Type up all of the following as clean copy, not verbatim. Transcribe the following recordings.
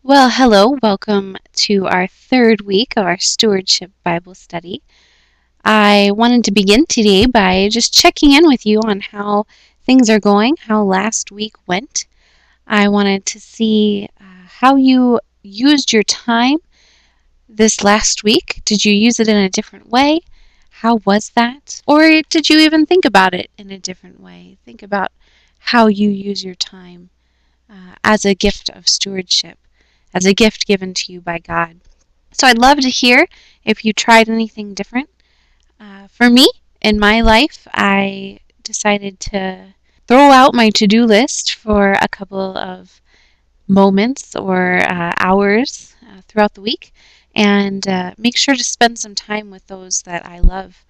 Well, hello. Welcome to our third week of our Stewardship Bible study. I wanted to begin today by just checking in with you on how things are going, how last week went. I wanted to see how you used your time this last week. Did you use it in a different way? How was that? Or did you even think about it in a different way? Think about how you use your time as a gift of stewardship, as a gift given to you by God. So I'd love to hear if you tried anything different. For me, in my life, I decided to throw out my to-do list for a couple of moments or hours throughout the week and make sure to spend some time with those that I love.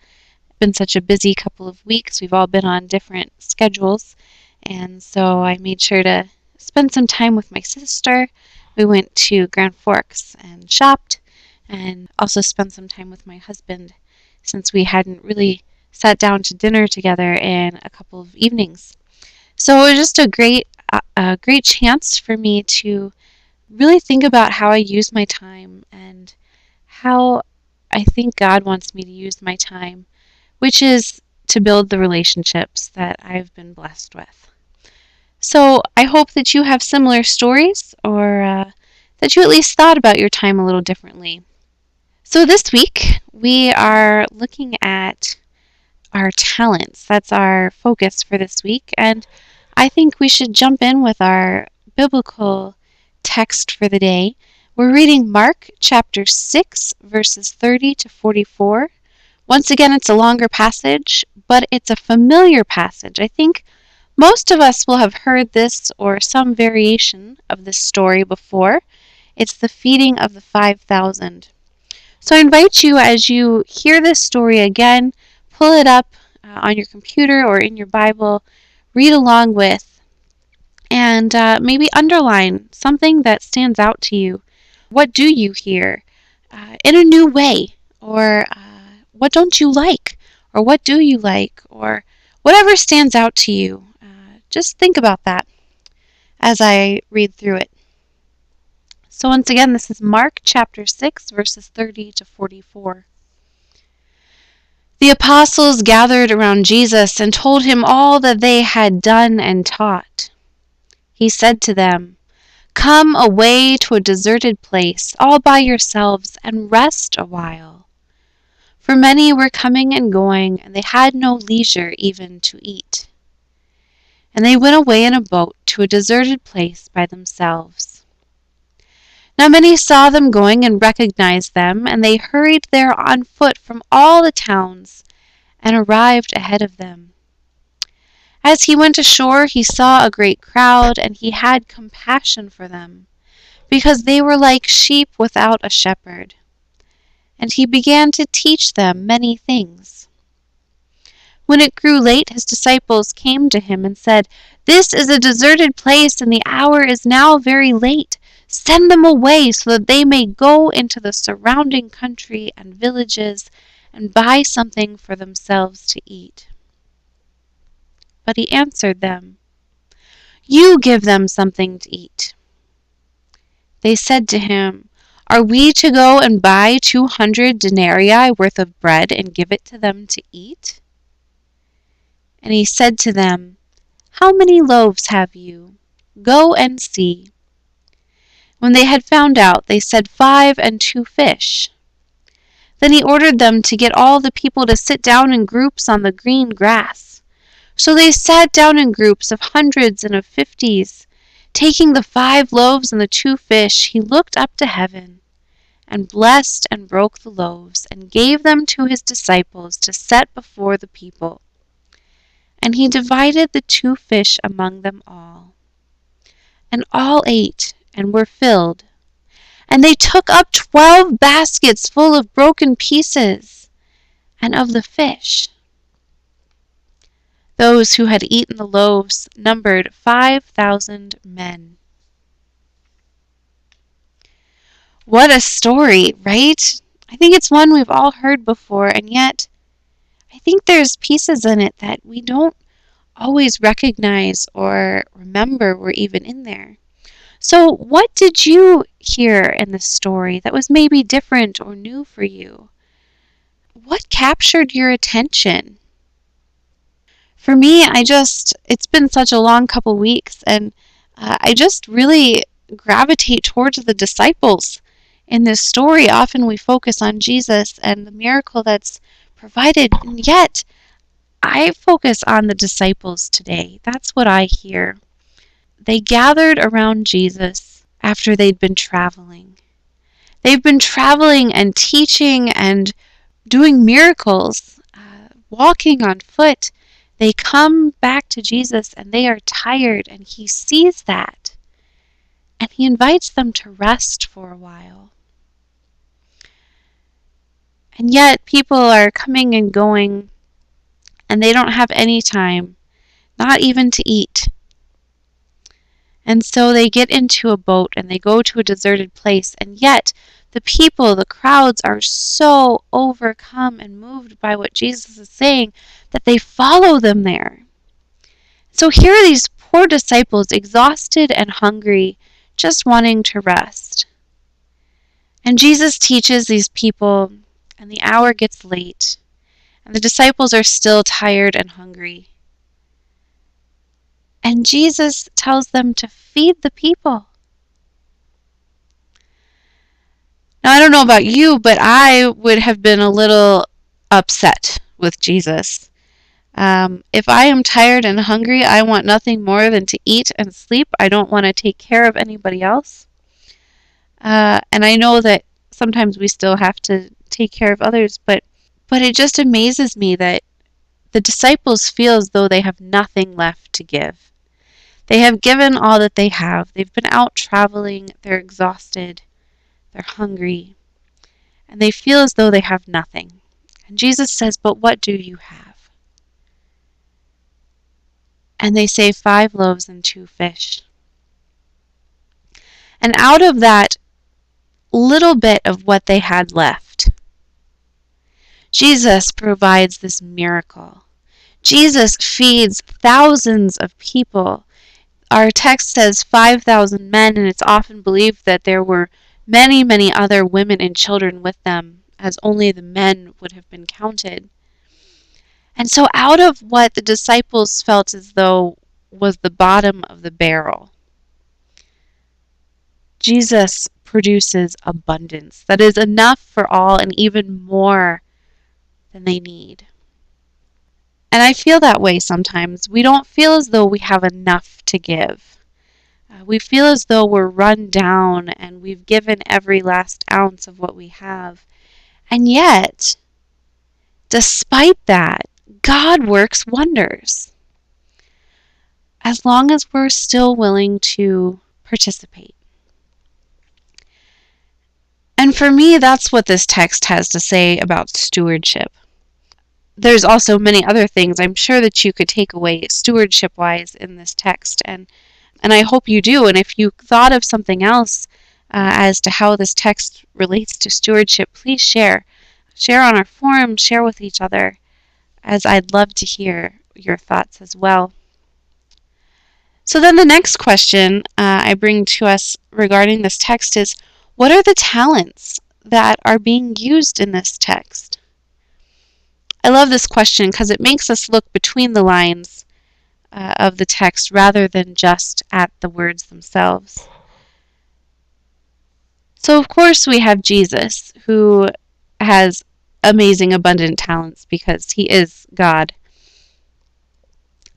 It's been such a busy couple of weeks. We've all been on different schedules, and so I made sure to spend some time with my sister. We went to Grand Forks and shopped, and also spent some time with my husband since we hadn't really sat down to dinner together in a couple of evenings. So it was just a great chance for me to really think about how I use my time and how I think God wants me to use my time, which is to build the relationships that I've been blessed with. So I hope that you have similar stories or that you at least thought about your time a little differently. So this week we are looking at our talents. That's our focus for this week. And I think we should jump in with our biblical text for the day. We're reading Mark chapter 6, verses 30 to 44. Once again, it's a longer passage, but it's a familiar passage. I think most of us will have heard this or some variation of this story before. It's the feeding of the 5,000. So I invite you, as you hear this story again, pull it up on your computer or in your Bible, read along with, and maybe underline something that stands out to you. What do you hear in a new way? Or what don't you like? Or what do you like? Or whatever stands out to you. Just think about that as I read through it. So once again, this is Mark chapter 6, verses 30 to 44. The apostles gathered around Jesus and told him all that they had done and taught. He said to them, "Come away to a deserted place all by yourselves and rest a while." For many were coming and going, and they had no leisure even to eat. And they went away in a boat to a deserted place by themselves. Now many saw them going and recognized them, and they hurried there on foot from all the towns and arrived ahead of them. As he went ashore, he saw a great crowd, and he had compassion for them, because they were like sheep without a shepherd. And he began to teach them many things. When it grew late, his disciples came to him and said, "This is a deserted place, and the hour is now very late. Send them away so that they may go into the surrounding country and villages and buy something for themselves to eat." But he answered them, "You give them something to eat." They said to him, "Are we to go and buy 200 denarii worth of bread and give it to them to eat?" And he said to them, "How many loaves have you? Go and see." When they had found out, they said, 5 and 2 fish. Then he ordered them to get all the people to sit down in groups on the green grass. So they sat down in groups of hundreds and of 50s. Taking the 5 loaves and the 2 fish, he looked up to heaven and blessed and broke the loaves and gave them to his disciples to set before the people. And he divided the 2 fish among them all. And all ate and were filled. And they took up 12 baskets full of broken pieces and of the fish. Those who had eaten the loaves numbered 5,000 men. What a story, right? I think it's one we've all heard before, and yet I think there's pieces in it that we don't always recognize or remember were even in there. So, what did you hear in the story that was maybe different or new for you? What captured your attention? For me, it's been such a long couple weeks, and I just really gravitate towards the disciples in this story. Often we focus on Jesus and the miracle that's provided, and yet I focus on the disciples today. That's what I hear. They gathered around Jesus after they'd been traveling. They've been traveling and teaching and doing miracles, walking on foot. They come back to Jesus and they are tired, and he sees that. And he invites them to rest for a while. And yet people are coming and going, and they don't have any time, not even to eat. And so they get into a boat and they go to a deserted place, and yet the people, the crowds, are so overcome and moved by what Jesus is saying that they follow them there. So here are these poor disciples, exhausted and hungry, just wanting to rest. And Jesus teaches these people, and the hour gets late, and the disciples are still tired and hungry. And Jesus tells them to feed the people. Now, I don't know about you, but I would have been a little upset with Jesus. If I am tired and hungry, I want nothing more than to eat and sleep. I don't want to take care of anybody else. And I know that sometimes we still have to take care of others, but it just amazes me that the disciples feel as though they have nothing left to give. They have given all that they have. They've been out traveling. They're exhausted. They're hungry. And they feel as though they have nothing. And Jesus says, "But what do you have?" And they say, 5 loaves and 2 fish. And out of that little bit of what they had left, Jesus provides this miracle. Jesus feeds thousands of people. Our text says 5,000 men, and it's often believed that there were many, many other women and children with them, as only the men would have been counted. And so out of what the disciples felt as though was the bottom of the barrel, Jesus produces abundance that is enough for all and even more than they need. And I feel that way sometimes. We don't feel as though we have enough to give. We feel as though we're run down and we've given every last ounce of what we have. And yet, despite that, God works wonders. As long as we're still willing to participate. And for me, that's what this text has to say about stewardship. There's also many other things I'm sure that you could take away stewardship-wise in this text, and I hope you do. And if you thought of something else as to how this text relates to stewardship, please share. Share on our forum, share with each other, as I'd love to hear your thoughts as well. So then the next question I bring to us regarding this text is, what are the talents that are being used in this text? I love this question because it makes us look between the lines of the text rather than just at the words themselves. So of course we have Jesus, who has amazing abundant talents because he is God.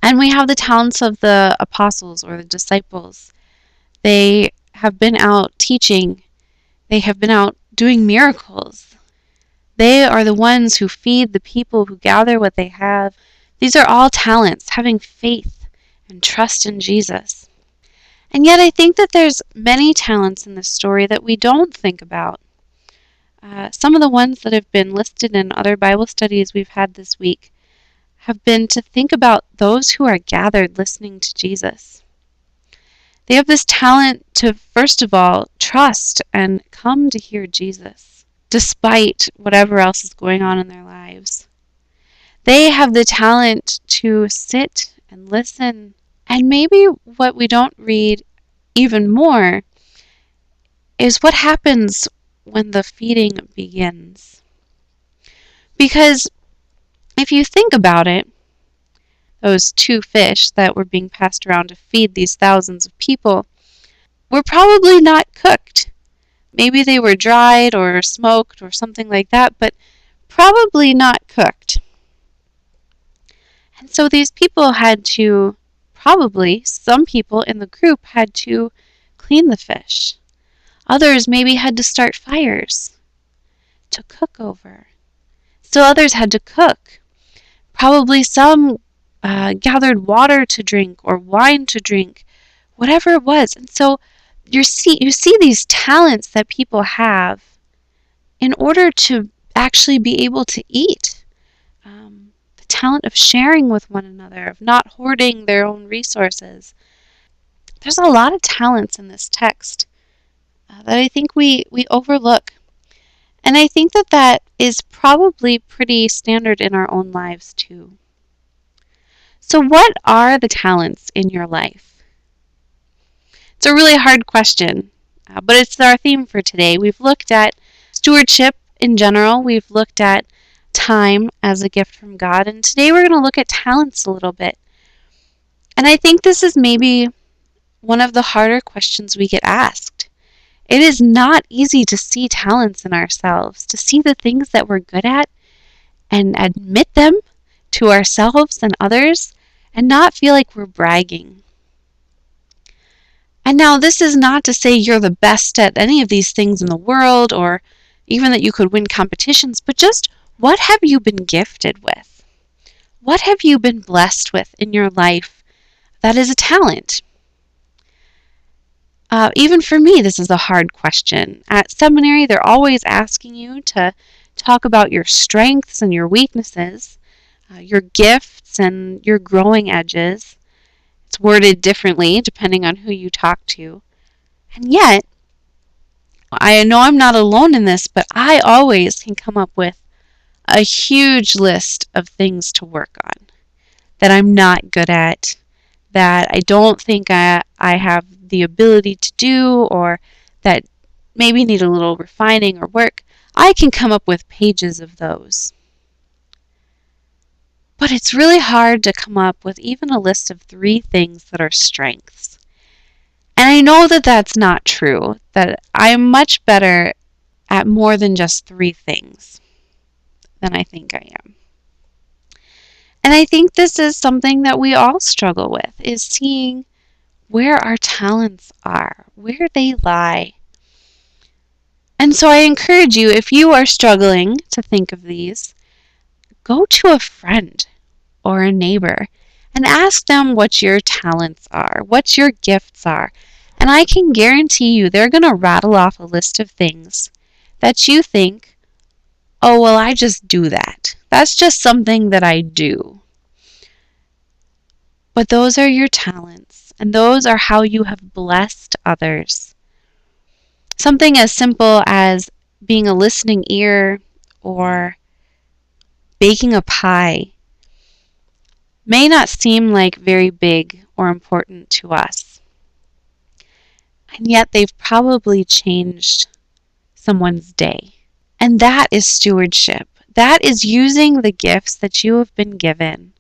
And we have the talents of the apostles or the disciples. They have been out teaching. They have been out doing miracles. They are the ones who feed the people, who gather what they have. These are all talents, having faith and trust in Jesus. And yet I think that there's many talents in this story that we don't think about. Some of the ones that have been listed in other Bible studies we've had this week have been to think about those who are gathered listening to Jesus. They have this talent to, first of all, trust and come to hear Jesus, despite whatever else is going on in their lives. They have the talent to sit and listen. And maybe what we don't read even more is what happens when the feeding begins. Because if you think about it, those 2 fish that were being passed around to feed these thousands of people were probably not cooked. Maybe they were dried or smoked or something like that, but probably not cooked. And so these people had to, probably some people in the group had to clean the fish. Others maybe had to start fires to cook over. Still others had to cook. Probably some gathered water to drink or wine to drink, whatever it was. And so you see these talents that people have in order to actually be able to eat. The talent of sharing with one another, of not hoarding their own resources. There's a lot of talents in this text that I think we overlook. And I think that is probably pretty standard in our own lives too. So what are the talents in your life? It's a really hard question, but it's our theme for today. We've looked at stewardship in general. We've looked at time as a gift from God. And today we're going to look at talents a little bit. And I think this is maybe one of the harder questions we get asked. It is not easy to see talents in ourselves, to see the things that we're good at and admit them to ourselves and others and not feel like we're bragging. And now this is not to say you're the best at any of these things in the world or even that you could win competitions, but just what have you been gifted with? What have you been blessed with in your life that is a talent? Even for me, this is a hard question. At seminary, they're always asking you to talk about your strengths and your weaknesses, your gifts and your growing edges. It's worded differently depending on who you talk to. And yet, I know I'm not alone in this, but I always can come up with a huge list of things to work on that I'm not good at, that I don't think I have the ability to do, or that maybe need a little refining or work. I can come up with pages of those. But it's really hard to come up with even a list of 3 things that are strengths. And I know that that's not true, that I'm much better at more than just 3 things than I think I am. And I think this is something that we all struggle with, is seeing where our talents are, where they lie. And so I encourage you, if you are struggling to think of these, go to a friend or a neighbor and ask them what your talents are, what your gifts are. And I can guarantee you they're going to rattle off a list of things that you think, oh, well, I just do that. That's just something that I do. But those are your talents, and those are how you have blessed others. Something as simple as being a listening ear or baking a pie may not seem like very big or important to us. And yet they've probably changed someone's day. And that is stewardship. That is using the gifts that you have been given,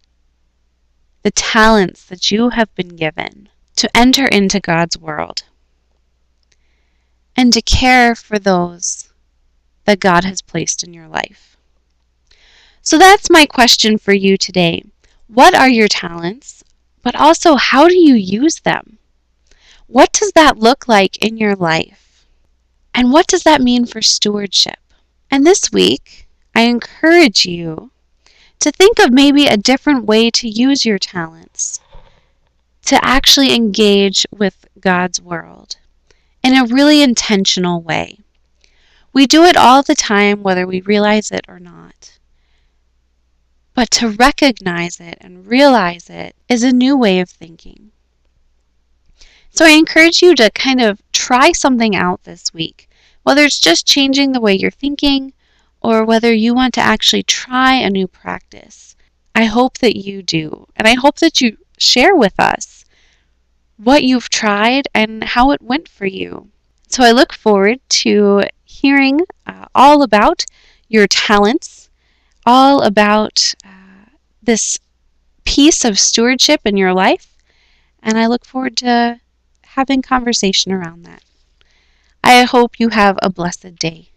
the talents that you have been given, to enter into God's world and to care for those that God has placed in your life. So that's my question for you today. What are your talents? But also, how do you use them? What does that look like in your life? And what does that mean for stewardship? And this week, I encourage you to think of maybe a different way to use your talents, to actually engage with God's world in a really intentional way. We do it all the time, whether we realize it or not. But to recognize it and realize it is a new way of thinking. So I encourage you to kind of try something out this week, whether it's just changing the way you're thinking or whether you want to actually try a new practice. I hope that you do, and I hope that you share with us what you've tried and how it went for you. So I look forward to hearing all about your talents, all about this piece of stewardship in your life, and I look forward to having conversation around that. I hope you have a blessed day.